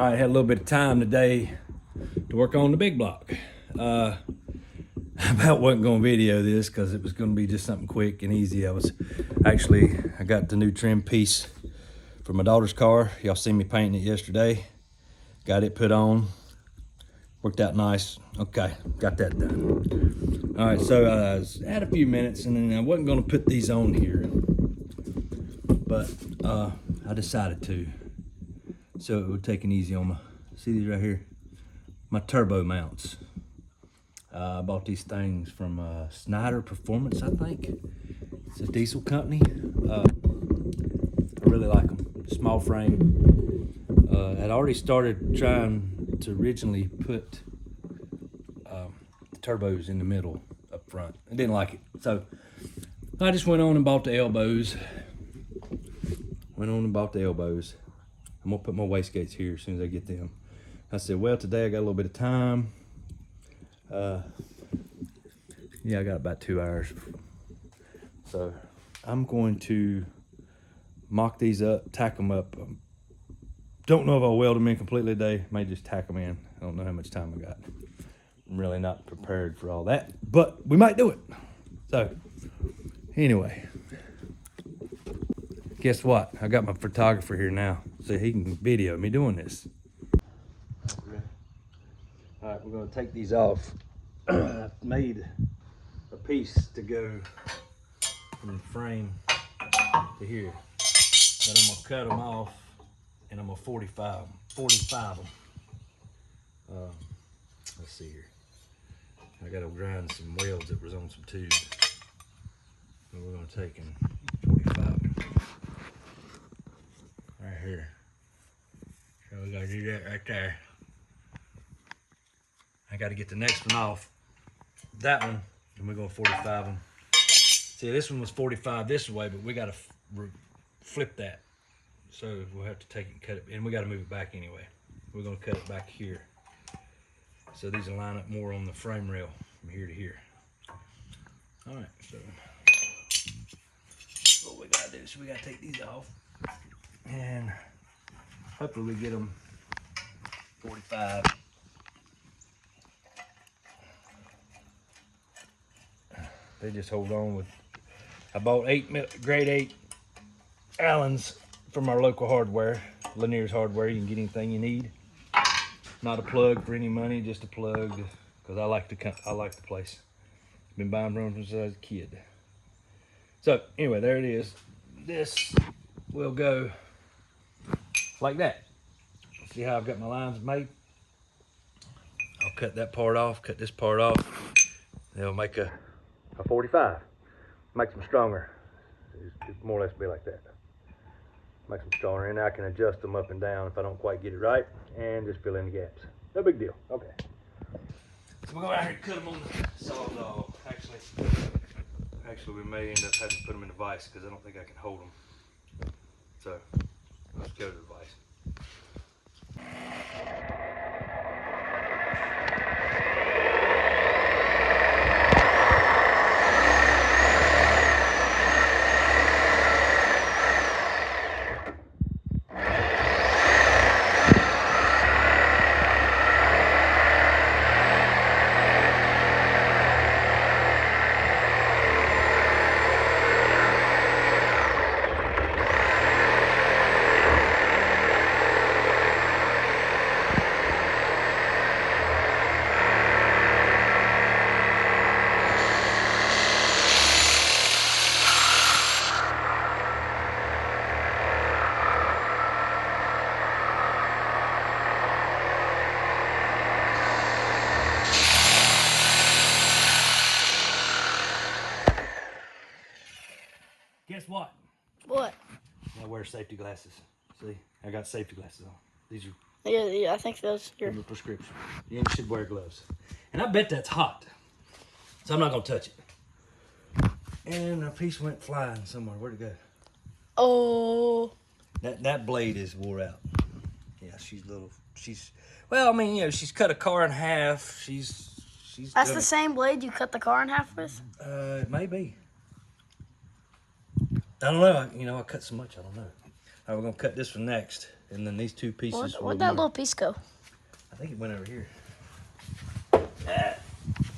All right, had a little bit of time today to work on the big block. I about wasn't going to video this because it was going to be just something quick and easy. I got the new trim piece for my daughter's car. Y'all seen me painting it yesterday. Got it put on. Worked out nice. Okay, got that done. All right, so I had a few minutes and then I wasn't going to put these on here, but I decided to. So it would take it easy on see these right here? My turbo mounts. I bought these things from Snyder Performance, I think. It's a diesel company. I really like them. Small frame. I'd already started trying to originally put the turbos in the middle up front. I didn't like it. So I just went on and bought the elbows. I'm gonna put my wastegates here as soon as I get them. I said, well, today I got a little bit of time. Yeah, I got about 2 hours. So I'm going to mock these up, tack them up. Don't know if I'll weld them in completely today. May just tack them in. I don't know how much time I got. I'm really not prepared for all that, but we might do it. So anyway, guess what? I got my photographer here now, so he can video me doing this. All right, we're gonna take these off. I've made a piece to go from the frame to here, but I'm gonna cut them off and I'm gonna 45 them. Let's see here. I gotta grind some welds that was on some tubes. And we're gonna take and 45 them. Right here. So we gotta do that right there. I gotta get the next one off. That one, and we're gonna 45 them. See, this one was 45 this way, but we gotta flip that. So we'll have to take it and cut it, and we gotta move it back anyway. We're gonna cut it back here. So these will line up more on the frame rail from here to here. All right, so what we gotta do is we gotta take these off, and hopefully we get them 45. They just hold on with. I bought grade 8 Allens from our local hardware, Lanier's Hardware. You can get anything you need. Not a plug for any money, just a plug because I like the place. Been buying from them since I was a kid. So anyway, there it is. This will go like that. See how I've got my lines made? I'll cut that part off, cut this part off. They'll make a 45. Makes them stronger. It more or less be like that. Makes them stronger, and I can adjust them up and down if I don't quite get it right, and just fill in the gaps. No big deal. Okay. So we'll go out here and cut them on the saw. Actually, we may end up having to put them in a vise because I don't think I can hold them. So let's go to the vise. Guess what? What? I wear safety glasses. See, I got safety glasses on. These are Yeah, I think those are a prescription. You should wear gloves. And I bet that's hot. So I'm not gonna touch it. And a piece went flying somewhere. Where'd it go? Oh. That blade is wore out. Yeah, well, I mean, you know, she's cut a car in half. She's That's the same blade you cut the car in half with? It may be. I don't know. I cut so much, I don't know. All right, we're gonna cut this one next. and then these two pieces. Where'd that little piece go? I think it went over here.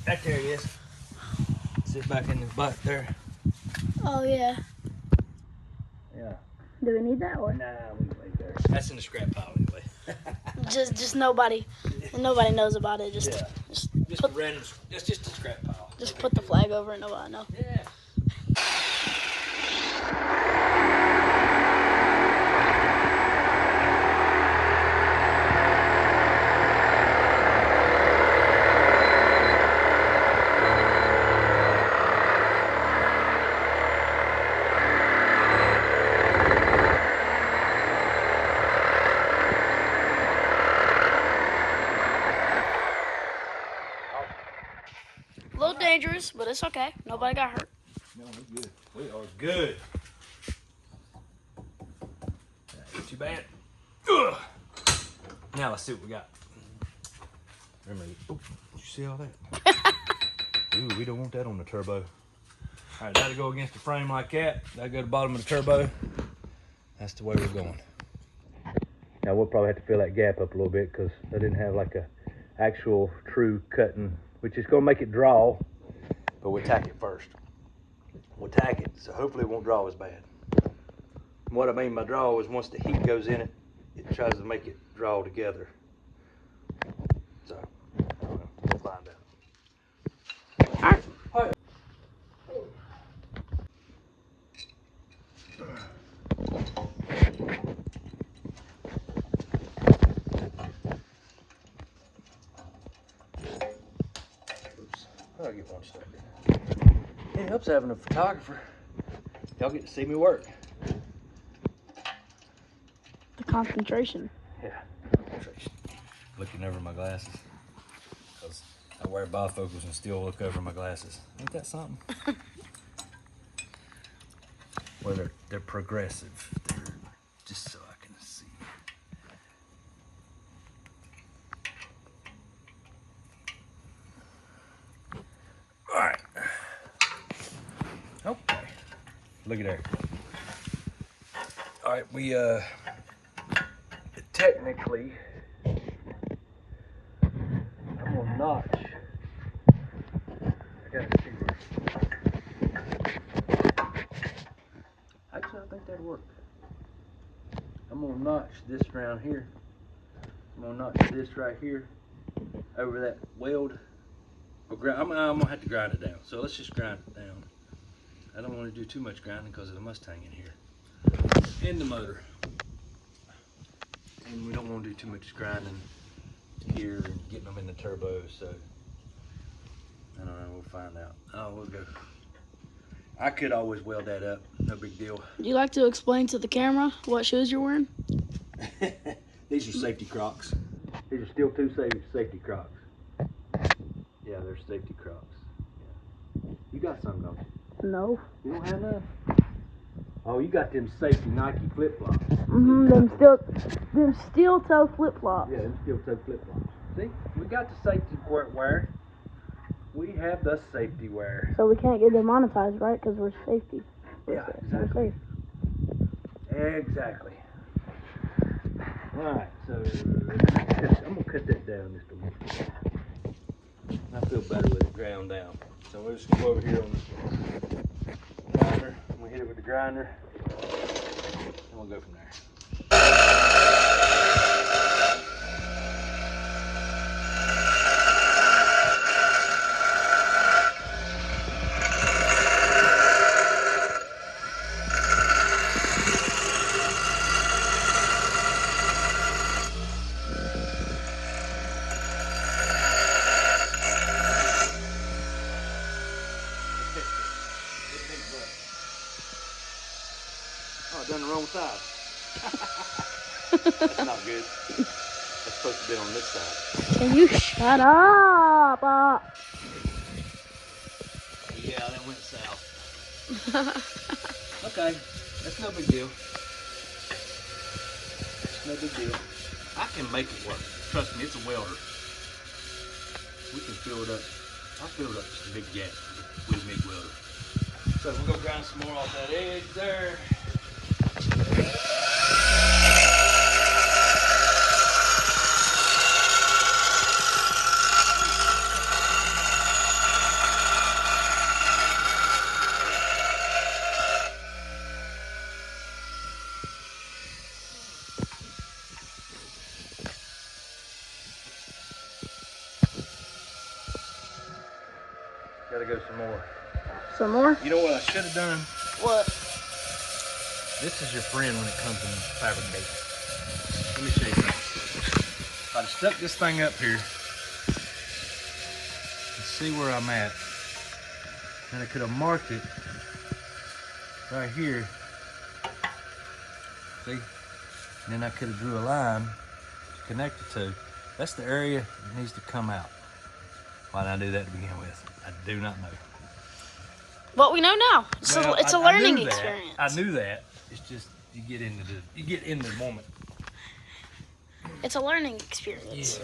Back there he is. Sit back in the butt there. Oh yeah. Yeah. Do we need that one? Nah, we can wait there. That's in the scrap pile anyway. just nobody knows about it. Just a random. It's just a scrap pile. Just put the flag over it. Nobody know. Yeah. A little dangerous, but it's okay. Nobody got hurt. No, we're good. We are good. That ain't too bad. Ugh. Now let's see what we got. Remember, oh, did you see all that? Ooh, we don't want that on the turbo. All right, that'll go against the frame like that. That'll go to the bottom of the turbo. That's the way we're going. Now we'll probably have to fill that gap up a little bit because I didn't have like a actual true cutting, which is gonna make it draw, but we'll tack it first. We'll tack it, so hopefully it won't draw as bad. And what I mean by draw is once the heat goes in it, it tries to make it draw together. So, I don't know, we'll find out. All right. All right. Oops, I'll get one started. It helps having a photographer. Y'all get to see me work. The concentration. Yeah, concentration. Looking over my glasses. Because I wear bifocals and still look over my glasses. Ain't that something? Well, they're progressive. They're just so I can see. All right. Okay. Look at there. All right, we technically, I'm gonna notch. I gotta see where. Actually, I think that'll work. I'm gonna notch this around here. I'm gonna notch this right here over that weld. I'm gonna have to grind it down. So let's just grind it down. I don't want to do too much grinding because of the Mustang in here and the motor. And we don't want to do too much grinding here and getting them in the turbo. So I don't know. We'll find out. Oh, we'll go. I could always weld that up. No big deal. Would you like to explain to the camera what shoes you're wearing? These are safety Crocs. These are still two safety Crocs. Yeah, they're safety Crocs. Yeah. You got some, don't you? No. You don't have none? Oh, you got them safety Nike flip-flops. Mm-hmm. Them steel toe flip-flops. Yeah, them steel toe flip-flops. See, we got the safety wear. We have the safety wear. So we can't get demonetized, right? Because we're safety. Yeah, We're exactly. safe. Exactly. All right, so I'm gonna cut that down just a little. I feel better with it ground down. So we're just gonna go over here on the grinder. I'm gonna hit it with the grinder, and we'll go from there. Oh, I done the wrong side. That's not good. That's supposed to be on this side. Can you shut up? Yeah, that went south. Okay, that's no big deal. It's no big deal. I can make it work. Trust me, it's a welder. We can fill it up. I'll fill it up just a big gap with a MIG welder. So we're gonna grind some more off that edge there. Gotta go some more. Some more? You know what I should have done? What? This is your friend when it comes to fabricating. Let me show you something. If I'd have stuck this thing up here and see where I'm at, then I could have marked it right here. See? And then I could have drew a line to connect it to. That's the area that needs to come out. Why did I do that to begin with? I do not know. What we know now. Well, It's a I learning knew that. experience. I knew that. It's just you get in the moment. It's a learning experience.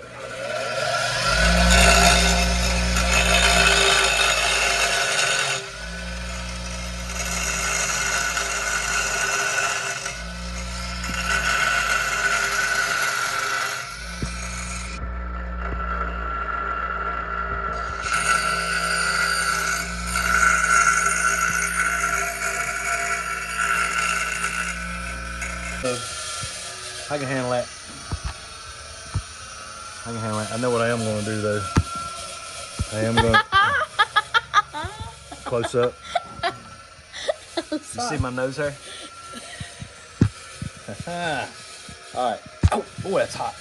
So I can handle that. I can handle that. I know what I am going to do though. I am going to close up. You see my nose hair? All right. Oh, boy, that's hot.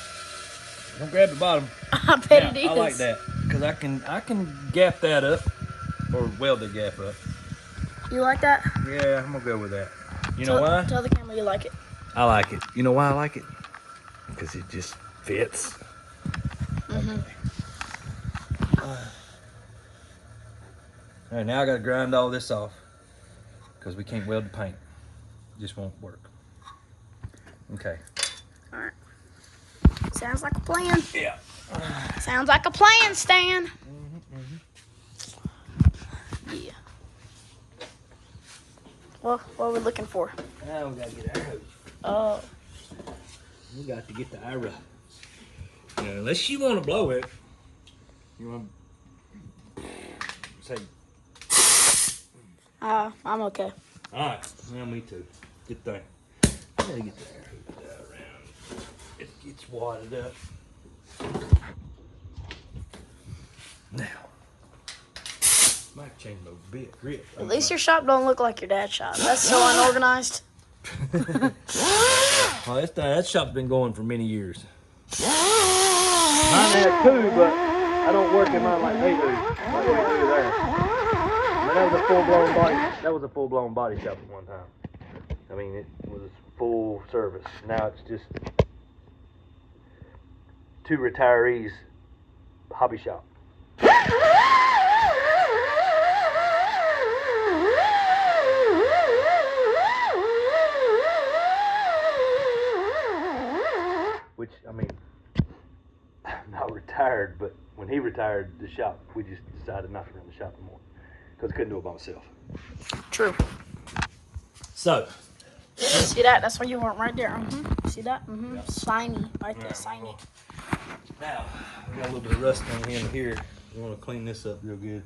Don't grab the bottom. I bet it is. I like that because I can gap that up or weld the gap up. You like that? Yeah, I'm gonna go with that. You know why? Tell the camera you like it. I like it. You know why I like it? Because it just fits. Mm-hmm. All right, now I gotta grind all this off because we can't weld the paint. It just won't work. Okay. All right. Sounds like a plan. Yeah. Sounds like a plan, Stan. Yeah. Well, what are we looking for? Now we gotta get our hose. Oh. We got to get the IRA. You know, unless you want to blow it. You want to say, I'm okay. all right. Well, me too. Good thing. I gotta get the air hose around. It gets wadded up. Now, might change a bit. Grip. At least your shop don't look like your dad's shop. That's so unorganized. Well, that shop's been going for many years. Mine has too, but I don't work in mine like they do. Like we do there. And that was a full-blown body. That was a full-blown body shop at one time. I mean, it was full service. Now it's just two retirees hobby shop. Which, I mean, I'm not retired, but when he retired the shop, we just decided not to run the shop anymore because I couldn't do it by myself. True. So, See that? That's why you weren't right there. See that? Shiny. Right there. Shiny. now we got a little bit of rust on here. We want to clean this up real good.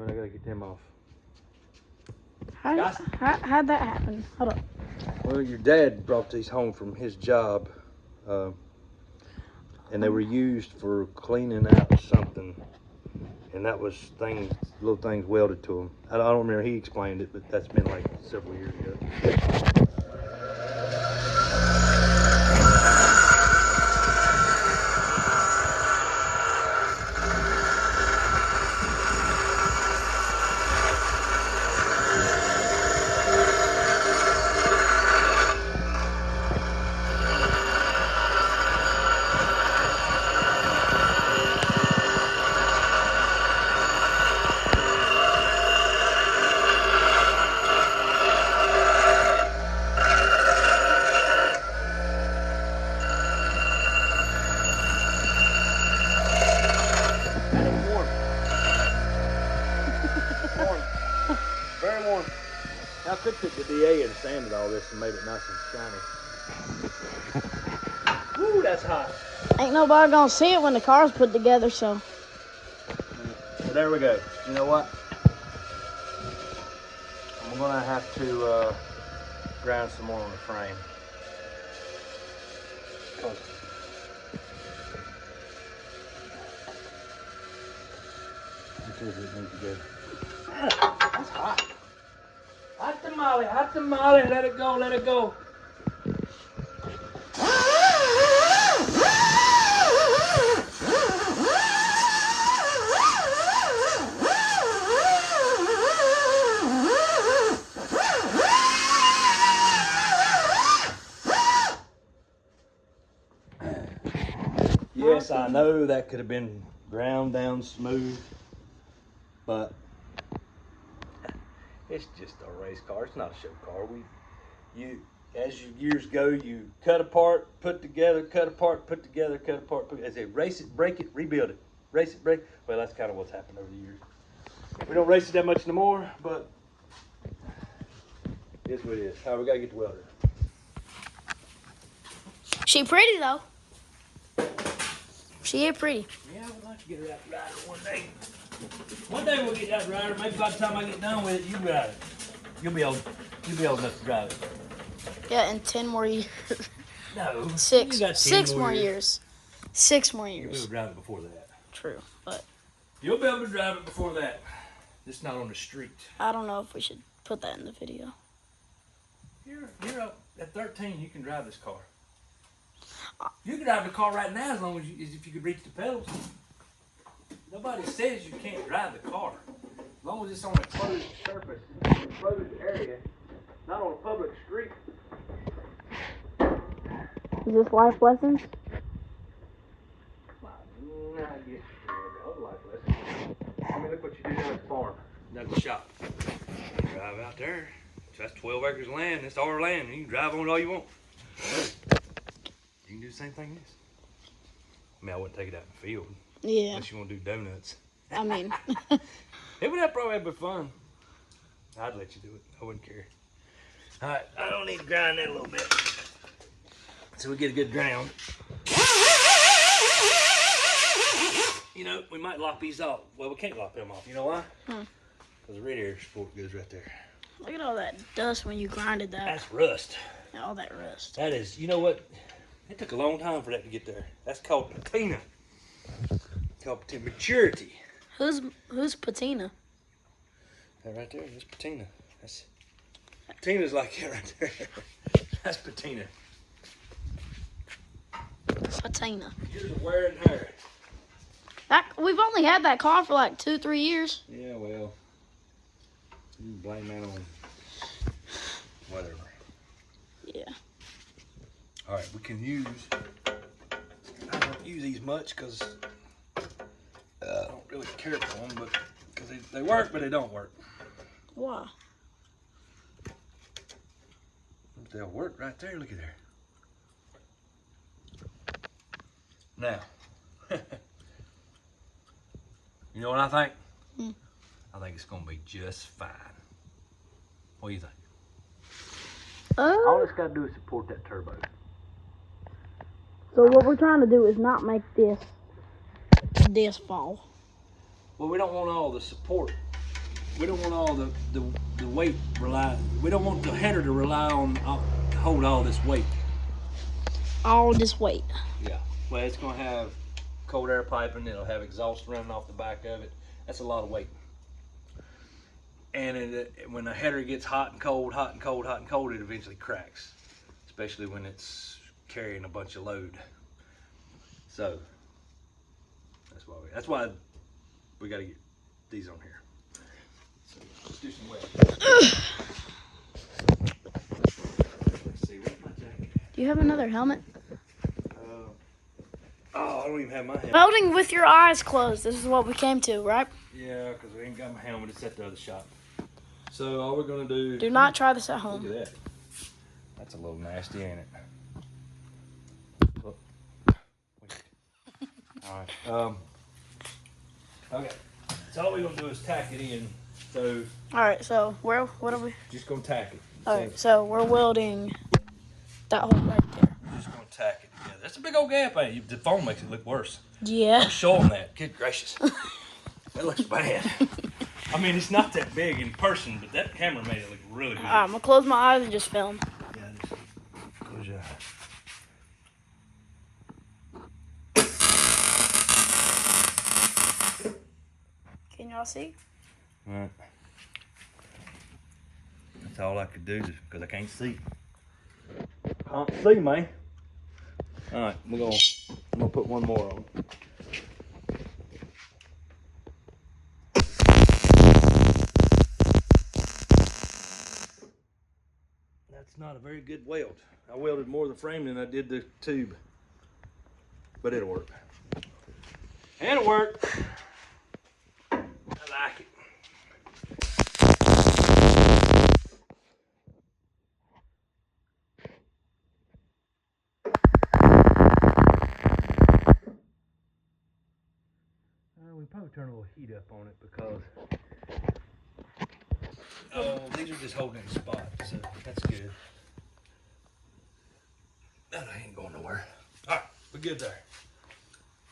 I gotta get them off. How'd that happen? Hold on. Well, your dad brought these home from his job, and they were used for cleaning out something, and that was little things welded to them. I don't remember, he explained it, but that's been like several years ago. could put the DA and sanded all this and made it nice and shiny. Woo, that's hot. Ain't nobody gonna see it when the car's put together, so. So there we go. You know what? I'm gonna have to grind some more on the frame. It needs to go. That's hot. Hot tamale, let it go, let it go. Yes, I know that could have been ground down smooth, but it's just a race car. It's not a show car. As years go, you cut apart, put together, cut apart, put together, cut apart. As they race it, break it, rebuild it. Race it, break. Well, that's kind of what's happened over the years. We don't race it that much no more, but it is what it is. All right, we gotta get the welder. She pretty though. She is pretty. Yeah, I would like to get her out rider one day. One day we'll get that rider. Maybe by the time I get done with it, you ride it. You'll be old enough to drive it. Yeah, in 10 more years. No. Six. You got 10 6 more years. 6 more You'll be able years. to drive it before that. True, but You'll be able to drive it before that. Just not on the street. I don't know if we should put that in the video. You're up at 13. You can drive this car. You can drive the car right now as long as if you could reach the pedals. Nobody says you can't drive the car. As long as it's on a closed surface, closed area, not on a public street. Is this life lessons? I guess other life lessons. I mean, look what you do down at the farm, down at the shop. Drive out there. That's 12 acres of land. It's our land. You can drive on it all you want. You can do the same thing as this. I mean, I wouldn't take it out in the field. Yeah. Unless you want to do donuts. I mean. It would probably be fun. I'd let you do it. I wouldn't care. All right, I don't need to grind that a little bit. So we get a good ground. You know, we might lop these off. Well, we can't lop them off. You know why? Because the radiator support goes right there. Look at all that dust when you grinded that. That's rust. All that rust. That is, you know what? It took a long time for that to get there. That's called patina. Called patina. Maturity. Who's patina? That right there, that's patina. Patina's like that right there. That's patina. Patina. Here's a wear and tear. We've only had that car for like 2-3 years. Yeah, well, you can blame that on whatever. Yeah. All right, we can use. I don't use these much because I don't really care for them, but because they work, but they don't work. Why? They'll work right there. Look at there. Now, you know what I think? I think it's gonna be just fine. What do you think? All it's got to do is support that turbo. So what we're trying to do is not make this fall. Well, we don't want all the support. We don't want all the weight rely. We don't want the header to rely on hold all this weight. All this weight. Yeah. Well, it's gonna have cold air piping. It'll have exhaust running off the back of it. That's a lot of weight. And when the header gets hot and cold, hot and cold, hot and cold, it eventually cracks, especially when it's carrying a bunch of load. So that's why we got to get these on here. So let's do some weld. Let's see, where's my jacket? Do you have another helmet? Oh, I don't even have my helmet. Welding with your eyes closed. This is what we came to, right? Yeah, because we ain't got my helmet. It's at the other shop. So all we're gonna do. Do not try this at Look home. at that. That's a little nasty, ain't it? Look. All right. Okay. So all we're gonna do is tack it in So. All right. So what are we? Just gonna tack it. All right. So we're welding that hole right there. Just gonna tack it together. That's a big old gap, ain't it? The foam makes it look worse. Yeah. Don't show them that. Good gracious. That looks bad. I mean, it's not that big in person, but that camera made it look really big. I'm gonna close my eyes and just film. Yeah, just close your eyes. Can y'all see? All right. That's all I could do because I can't see. Can't see, man. All right, I'm gonna put one more on. That's not a very good weld. I welded more of the frame than I did the tube, but it'll work. It'll work. I like it. We probably turn a little heat up on it because these are just holding the spot, so that's good. That ain't going nowhere. All right, we're good there.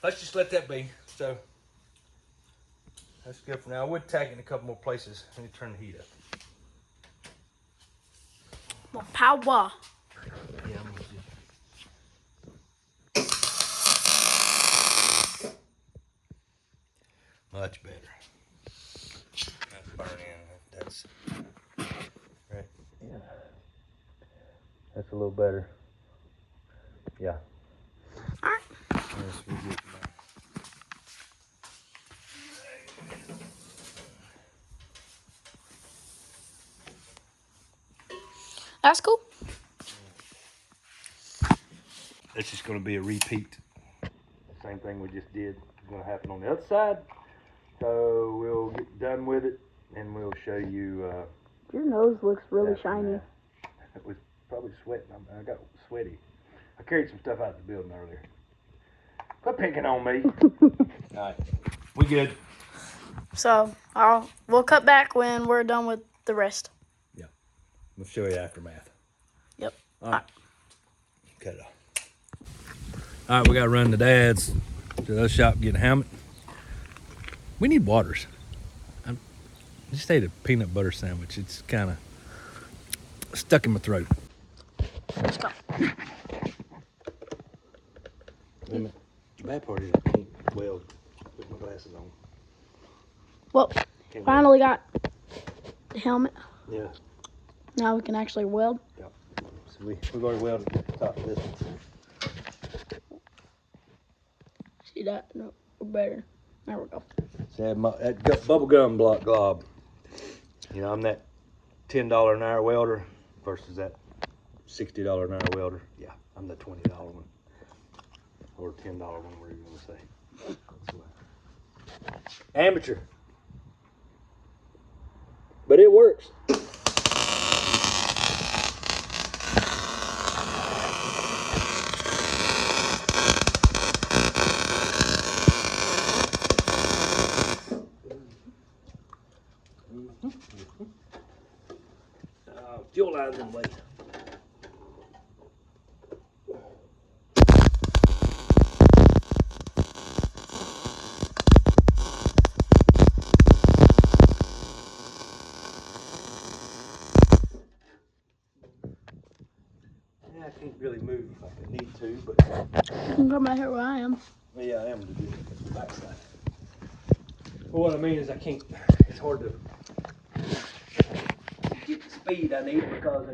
Let's just let that be. So that's good for now. I would tack it in a couple more places. Let me turn the heat up. More power. Yeah, I'm gonna do. Much better. That's burn in. That's right. Yeah. That's a little better. Yeah. All right. Yes, we're good now. That's cool. It's just going to be a repeat. The same thing we just did is going to happen on the other side. So we'll get done with it and we'll show you. Your nose looks really after shiny. that. It was probably sweating. I got sweaty. I carried some stuff out of the building earlier. Quit picking on me. All right, we good. So we'll cut back when we're done with the rest. Yeah, we'll show you aftermath. Yep. All right. Cut it off. All right, we got to run to Dad's to the shop and get a helmet. We need waters. I just ate a peanut butter sandwich. It's kind of stuck in my throat. Let's go. The bad part is I can't weld with my glasses on. Well, Can't finally got the helmet. weld. Yeah. Now we can actually weld. Yep. So we've already welded at the top of this one. See that? No, we're better. There we go. So that bubble gum block glob. You know, I'm that $10 an hour welder versus that $60 an hour welder. Yeah, I'm the $20 one. Or $10 one, whatever you want to say. Amateur. But it works. Fuel lines in way. Yeah, I can't really move like I need to, but You can come out here where I am. well, yeah, I am to do it. That's the backside. But what I mean is I can't, it's hard to get the speed I need because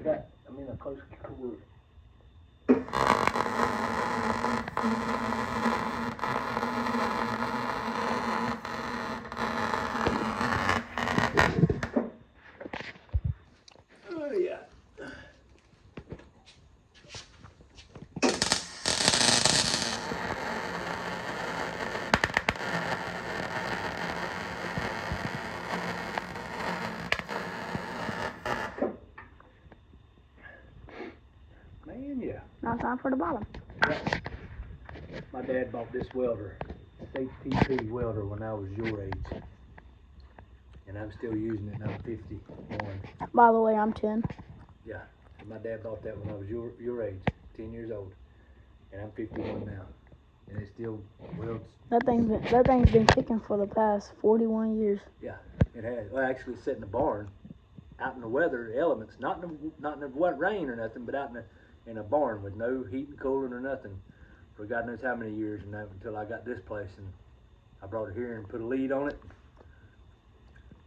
I'm in a close quarter. Oh yeah. Man, yeah. Now time for the bottom. My dad bought this welder, this HTP welder, when I was your age. And and I'm still using it, and I'm 51. By the way, I'm 10. Yeah, and my dad bought that when I was your age, 10 years old, and I'm 51 now, and it's still, well, That thing's been kicking for the past 41 years. yeah, it has. Well, actually, it's set in the barn, out in the weather elements, not in the wet rain or nothing, but out in a barn with no heat and cooling or nothing for God knows how many years, and that until I got this place, and I brought it here and put a lead on it.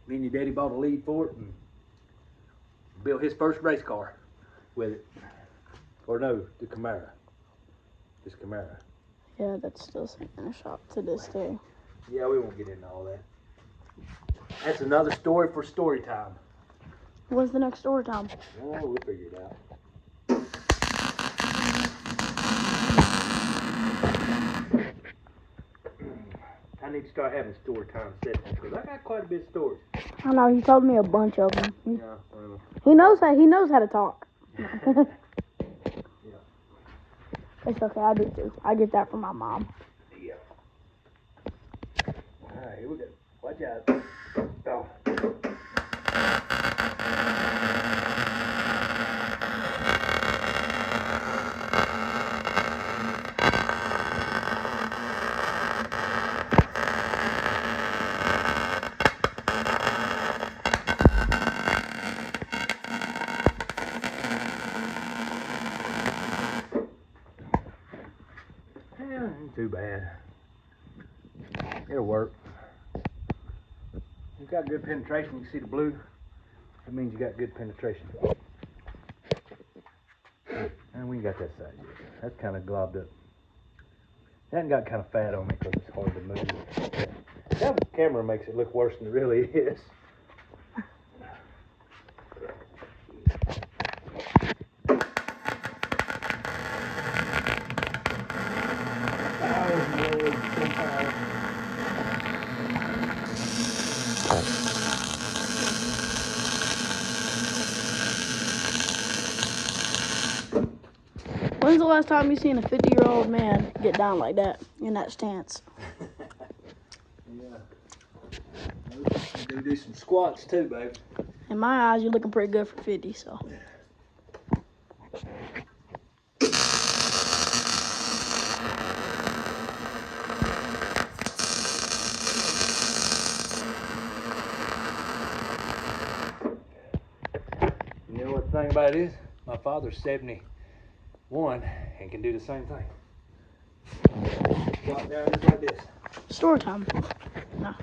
Me and your daddy bought a lead for it and built his first race car with it. Or no, the Camaro. This Camaro. Yeah, that's still sitting in a shop to this day. Yeah, we won't get into all that. That's another story for story time. When's the next story time? Oh, we'll figure it out. I need to start having story time sessions because I got quite a bit of stories. I know, he told me a bunch of them. Yeah, well. He knows how to talk. Yeah. It's okay, I do too. I get that from my mom. Yeah. Alright, here we go. Watch out. Oh. Ain't too bad. It'll work. You've got good penetration. You can see the blue. That means you got good penetration. And we ain't got that side yet. That's kind of globbed up. That got kind of fat on me because it's hard to move. That camera makes it look worse than it really is. When's the last time you seen a 50-year-old man get down like that, in that stance? Yeah. Do some squats too, babe. In my eyes, you're looking pretty good for 50, so. You know what the thing about it is? My father's 71 and can do the same thing. Walk down just like this. Story time. No.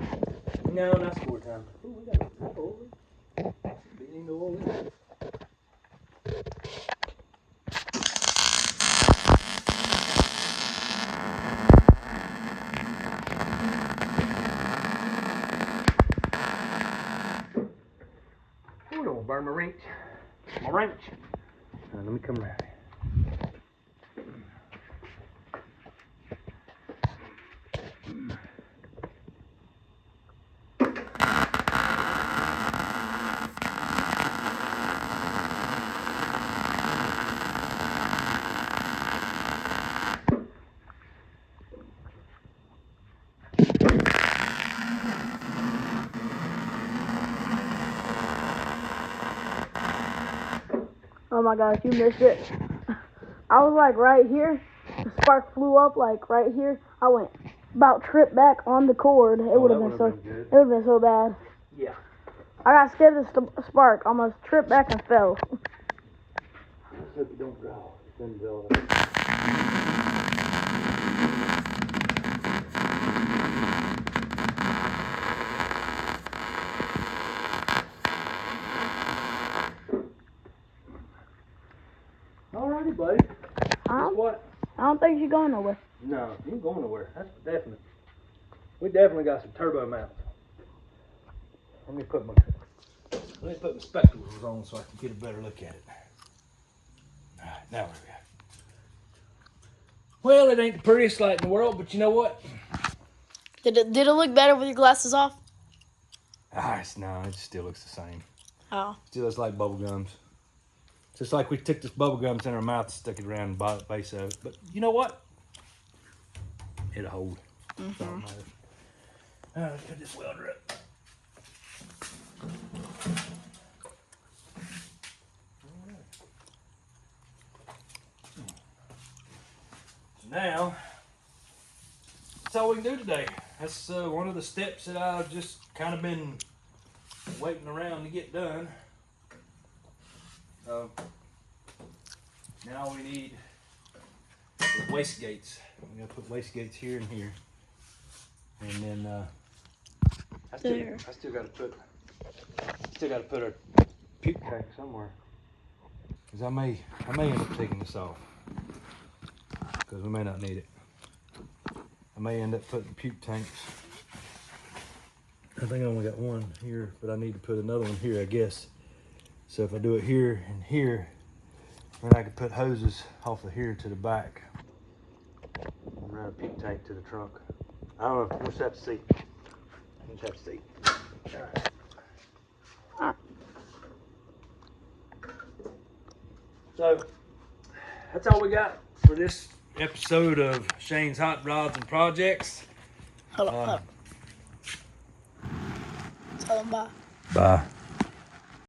No, not score time. Ooh, we got a oil. Beating the oil. Ooh, don't burn my wrench. My wrench. Let me come around here. Oh my gosh, you missed it. I was like right here. The spark flew up like right here. I went about tripped back on the cord. It would have been so. It would have been so bad. Yeah. I got scared of the spark. Almost tripped back and fell. Let's hope you don't draw. It's been building. Alrighty, buddy. Guess what? I don't think she's going nowhere. No, you ain't going nowhere. That's for definite. We definitely got some turbo mounts. Let me put my spectacles on so I can get a better look at it. Alright, now where we at? Well, it ain't the prettiest light in the world, but you know what? Did it look better with your glasses off? No, it still looks the same. Oh. Still looks like bubble gums. Just like we took this bubble gums in our mouth and stuck it around the base of it. But you know what? It'll hold. Don't matter. Alright, let's put this welder up. now, that's all we can do today. That's one of the steps that I've just kind of been waiting around to get done. So now all we need is waste gates. We gotta put waste gates here and here, and then I still gotta put a puke tank somewhere. Cause I may end up taking this off because we may not need it. I may end up putting puke tanks. I think I only got one here, but I need to put another one here, I guess. So if I do it here and here, then I could put hoses off of here to the back and run a puke tank to the trunk. I don't know. We'll just have to see. We'll just have to see. All right. So that's all we got for this episode of Shane's Hot Rods and Projects. Hold on. Tell them bye. Bye.